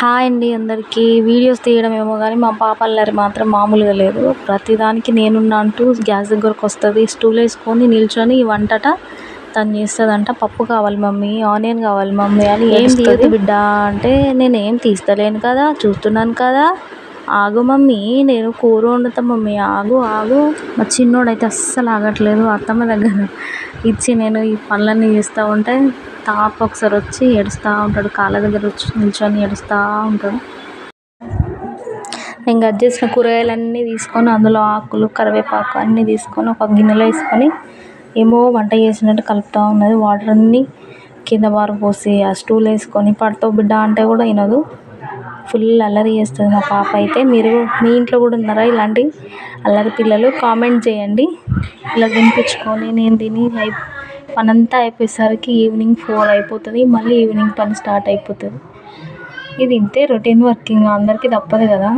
Hi అండి అందరికీ. Videos తీయడం ఏమో కానీ మా పాప అల్లరి మాత్రం మామూలుగా లేదు. ప్రతిదానికి నేనున్నా అంటూ గ్యాస్ దగ్గరకు వస్తుంది, స్టూల్ వేసుకొని నిల్చొని ఈ వంటట తను చేస్తుందంట. పప్పు కావాలి మమ్మీ, ఆనియన్ కావాలి మమ్మీ అని ఏం తీయదు బిడ్డ అంటే, నేను ఏం తీస్తలేను కదా, చూస్తున్నాను కదా, ఆగు మమ్మీ నేను కూర వండుతా మమ్మీ, ఆగు ఆగు. మా చిన్నోడైతే అస్సలు ఆగట్లేదు. అత్తమ్మ దగ్గర ఇచ్చి నేను ఈ పనులన్నీ చేస్తూ ఉంటే ఒకసారి వచ్చి ఏడుస్తూ ఉంటాడు, కాళ్ళ దగ్గర వచ్చి నిల్చొని ఏడుస్తూ ఉంటాడు. నేను కట్ చేసిన కూరగాయలన్నీ తీసుకొని అందులో ఆకులు, కరివేపాకు అన్నీ తీసుకొని ఒక గిన్నెలో వేసుకొని ఏమో వంట చేసినట్టు కలుపుతూ ఉన్నది. వాటర్ అన్నీ కింద పారపోసి ఆ స్టూల్ వేసుకొని పడతావు బిడ్డ అంటే కూడా వినదు. ఫుల్ అల్లరి చేస్తుంది మా పాప అయితే. మీరు మీ ఇంట్లో కూడా ఉన్నారా ఇలాంటి అల్లరి పిల్లలు? కామెంట్ చేయండి. ఇలా తినిపించుకొని నేను తిని పనంతా అయిపోయేసరికి ఈవినింగ్ 4 అయిపోతుంది. మళ్ళీ ఈవినింగ్ పని స్టార్ట్ అయిపోతుంది. ఇది ఇంతే రొటీన్ వర్కింగ్, అందరికీ తప్పదు కదా.